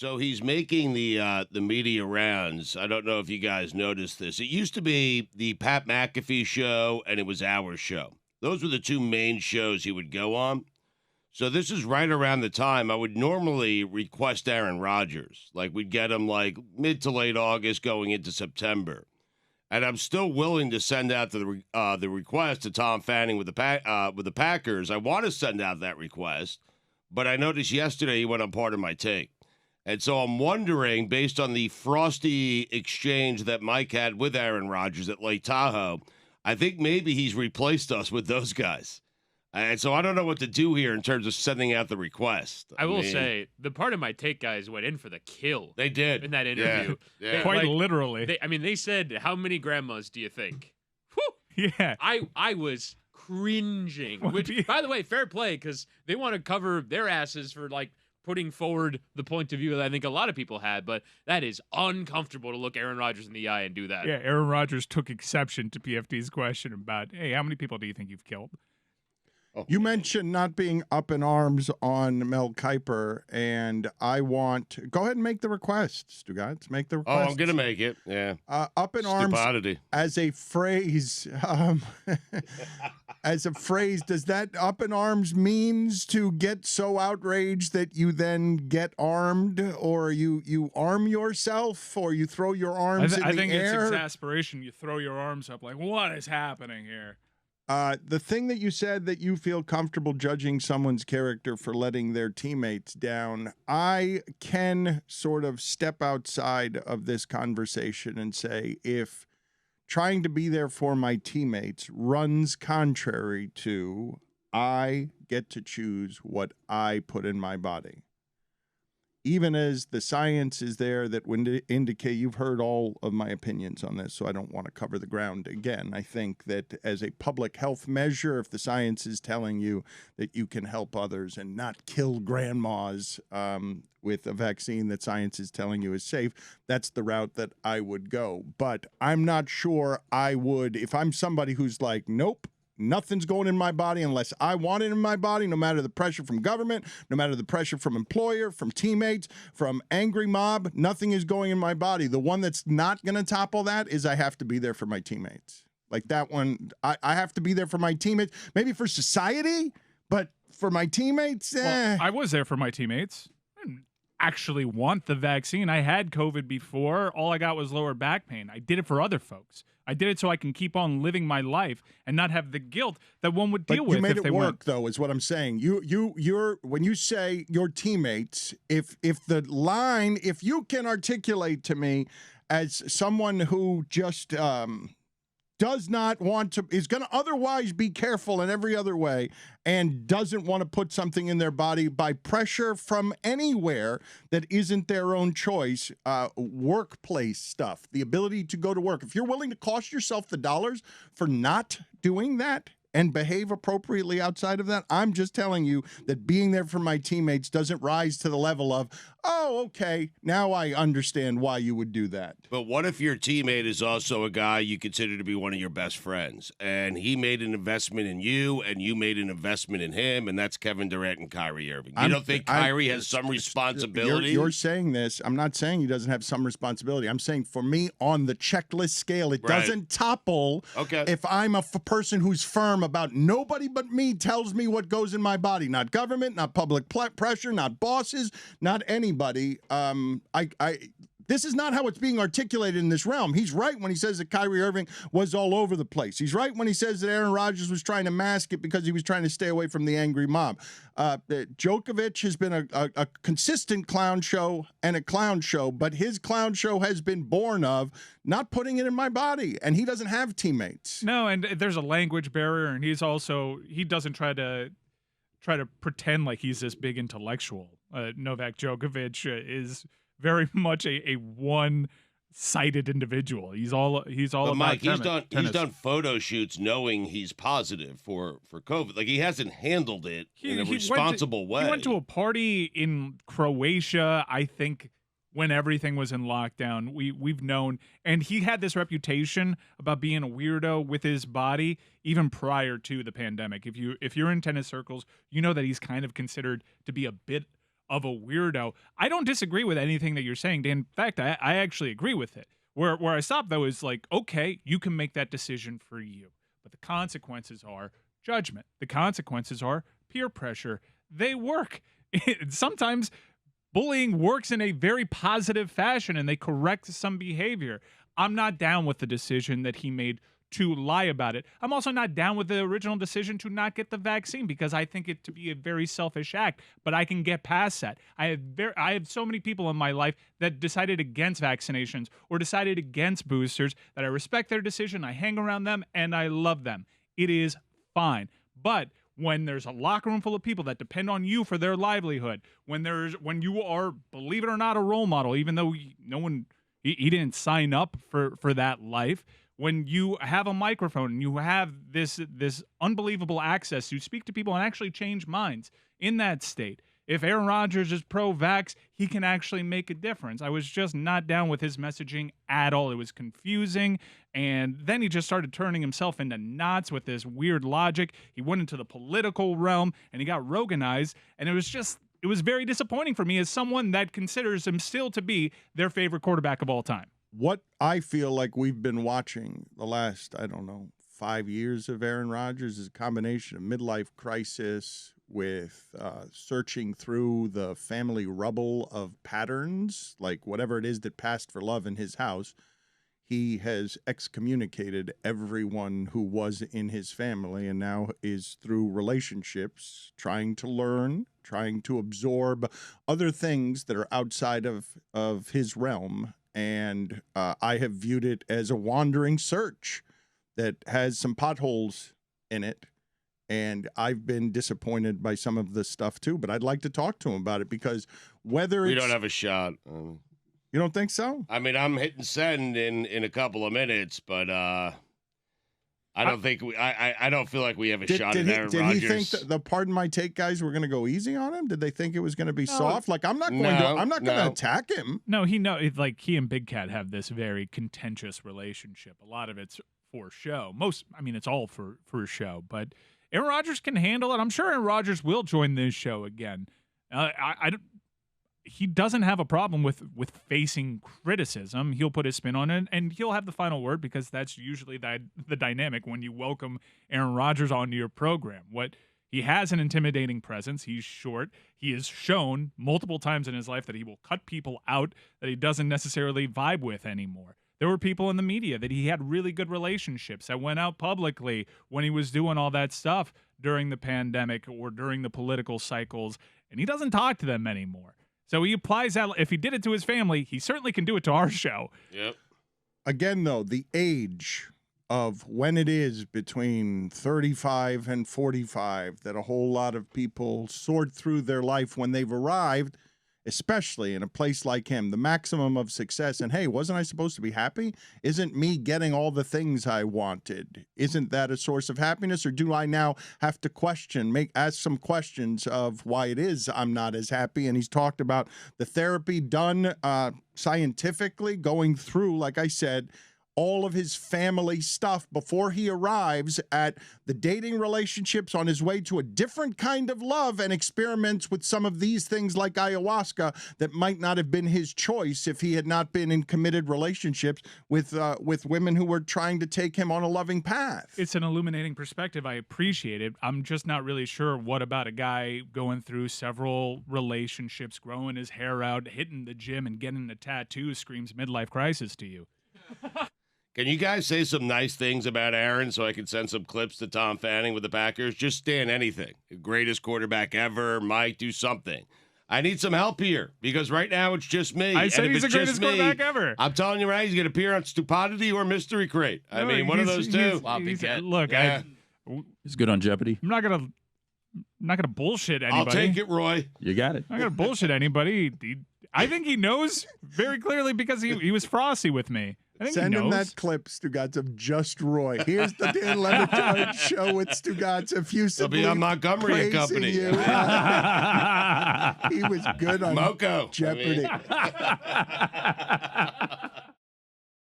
So he's making the media rounds. I don't know if you guys noticed this. It used to be the Pat McAfee show, and it was our show. Those were the two main shows he would go on. So this is right around the time I would normally request Aaron Rodgers. Like, we'd get him like mid to late August going into September. And I'm still willing to send out the request to Tom Fanning with the Packers. I want to send out that request, but I noticed yesterday he went on Part of My Take. And so I'm wondering, based on the frosty exchange that Mike had with Aaron Rodgers at Lake Tahoe, I think maybe he's replaced us with those guys. And so I don't know what to do here in terms of sending out the request. I will say, the Part of My Take guys went in for the kill. They did. In that interview. Yeah. Quite literally. They said, how many grandmas do you think? Whew! Yeah. I was cringing. Which, by the way, fair play, because they want to cover their asses for, like, putting forward the point of view that I think a lot of people had, but that is uncomfortable to look Aaron Rodgers in the eye and do that. Yeah, Aaron Rodgers took exception to PFD's question about, hey, how many people do you think you've killed? Oh. You mentioned not being up in arms on Mel Kiper, and I want – go ahead and make the request, Stugotz. Make the request. Oh, I'm going to make it, yeah. Up in arms as a phrase does that up in arms means to get so outraged that you then get armed, or you arm yourself, or you throw your arms in the air? I think it's exasperation. You throw your arms up like, what is happening here? The thing that you said that you feel comfortable judging someone's character for letting their teammates down, I can sort of step outside of this conversation and say, if trying to be there for my teammates runs contrary to I get to choose what I put in my body, even as the science is there that would indicate, you've heard all of my opinions on this, so I don't want to cover the ground again. I think that as a public health measure, if the science is telling you that you can help others and not kill grandmas with a vaccine that science is telling you is safe, that's the route that I would go. But I'm not sure I would, if I'm somebody who's like, nope, nothing's going in my body unless I want it in my body, no matter the pressure from government, no matter the pressure from employer, from teammates, from angry mob, nothing is going in my body. The one that's not going to topple that is I have to be there for my teammates. Like that one, I have to be there for my teammates, maybe for society, but for my teammates, Well, I was there for my teammates. I didn't actually want the vaccine. I had COVID before. All I got was lower back pain. I did it for other folks. I did it so I can keep on living my life and not have the guilt that one would deal with. You made if it they work, though, is what I'm saying. You're when you say your teammates, if you can articulate to me as someone who just does not want to, is going to otherwise be careful in every other way and doesn't want to put something in their body by pressure from anywhere that isn't their own choice, workplace stuff, the ability to go to work. If you're willing to cost yourself the dollars for not doing that and behave appropriately outside of that, I'm just telling you that being there for my teammates doesn't rise to the level of, oh, okay, now I understand why you would do that. But what if your teammate is also a guy you consider to be one of your best friends, and he made an investment in you, and you made an investment in him, and that's Kevin Durant and Kyrie Irving? You don't think Kyrie has some responsibility? You're saying this. I'm not saying he doesn't have some responsibility. I'm saying for me, on the checklist scale, it doesn't topple if I'm a person who's firm about nobody but me tells me what goes in my body, not government, not public pressure, not bosses, not anybody. This is not how it's being articulated in this realm. He's right when he says that Kyrie Irving was all over the place. He's right when he says that Aaron Rodgers was trying to mask it because he was trying to stay away from the angry mob. Djokovic has been a consistent clown show and a clown show, but his clown show has been born of not putting it in my body, and he doesn't have teammates. No, and there's a language barrier, and he doesn't try to pretend like he's this big intellectual. Novak Djokovic is very much a one-sided individual. He's all about Mike, tennis. he's done photo shoots knowing he's positive for COVID. Like, he hasn't handled it in a responsible way. He went to a party in Croatia, I think, when everything was in lockdown. We've known, and he had this reputation about being a weirdo with his body even prior to the pandemic. If you're in tennis circles, you know that he's kind of considered to be a bit of a weirdo. I don't disagree with anything that you're saying, Dan. In fact, I actually agree with it. Where I stop, though, is like, okay, you can make that decision for you. But the consequences are judgment. The consequences are peer pressure. They work. Sometimes bullying works in a very positive fashion, and they correct some behavior. I'm not down with the decision that he made to lie about it. I'm also not down with the original decision to not get the vaccine because I think it to be a very selfish act, but I can get past that. I have so many people in my life that decided against vaccinations or decided against boosters that I respect their decision, I hang around them, and I love them. It is fine. But when there's a locker room full of people that depend on you for their livelihood, when you are, believe it or not, a role model, even though he didn't sign up for that life, when you have a microphone and you have this unbelievable access to speak to people and actually change minds in that state. If Aaron Rodgers is pro-vax, he can actually make a difference. I was just not down with his messaging at all. It was confusing, and then he just started turning himself into knots with this weird logic. He went into the political realm, and he got Roganized, and it was very disappointing for me as someone that considers him still to be their favorite quarterback of all time. What I feel like we've been watching the last, 5 years of Aaron Rodgers is a combination of midlife crisis with searching through the family rubble of patterns, like whatever it is that passed for love in his house. He has excommunicated everyone who was in his family and now is through relationships trying to learn, trying to absorb other things that are outside of his realm. And I have viewed it as a wandering search that has some potholes in it. And I've been disappointed by some of the stuff, too. But I'd like to talk to him about it because whether we don't have a shot. You don't think so? I mean, I'm hitting send in a couple of minutes, but I don't think I don't feel like we have a shot at Aaron Rodgers. Did he think the Pardon My Take guys were going to go easy on him? Did they think it was going to be soft? Like I'm not going to attack him. No, he he and Big Cat have this very contentious relationship. A lot of it's for show. It's all for show, but Aaron Rodgers can handle it. I'm sure Aaron Rodgers will join this show again. He doesn't have a problem with facing criticism. He'll put his spin on it, and he'll have the final word because that's usually the dynamic when you welcome Aaron Rodgers onto your program. He has an intimidating presence. He's short. He has shown multiple times in his life that he will cut people out that he doesn't necessarily vibe with anymore. There were people in the media that he had really good relationships that went out publicly when he was doing all that stuff during the pandemic or during the political cycles, and he doesn't talk to them anymore. So he applies that. If he did it to his family, he certainly can do it to our show. Yep. Again, though, the age of when it is between 35 and 45 that a whole lot of people sort through their life when they've arrived, especially in a place like him, the maximum of success. And hey, wasn't I supposed to be happy? Isn't me getting all the things I wanted? Isn't that a source of happiness? Or do I now have to ask some questions of why it is I'm not as happy? And he's talked about the therapy done scientifically, going through, like I said, all of his family stuff before he arrives at the dating relationships on his way to a different kind of love and experiments with some of these things like ayahuasca that might not have been his choice if he had not been in committed relationships with women who were trying to take him on a loving path. It's an illuminating perspective. I appreciate it. I'm just not really sure what about a guy going through several relationships, growing his hair out, hitting the gym, and getting a tattoo screams midlife crisis to you. Can you guys say some nice things about Aaron so I can send some clips to Tom Fanning with the Packers? Just stand anything. Greatest quarterback ever. Mike, do something. I need some help here because right now it's just me. I said he's the greatest quarterback ever. I'm telling you right, he's going to appear on Stupidity or Mystery Crate. I mean, one of those two. Look, yeah. He's good on Jeopardy. I'm not gonna bullshit anybody. I'll take it, Roy. You got it. I'm not gonna bullshit anybody. I think he knows very clearly because he was frosty with me. I think Send he knows. him that clip, Stugotz, of just Roy. Here's the Dan Le Batard Show with Stugotz effusively. He'll be on Montgomery and Company. You. He was good on Moco. Jeopardy.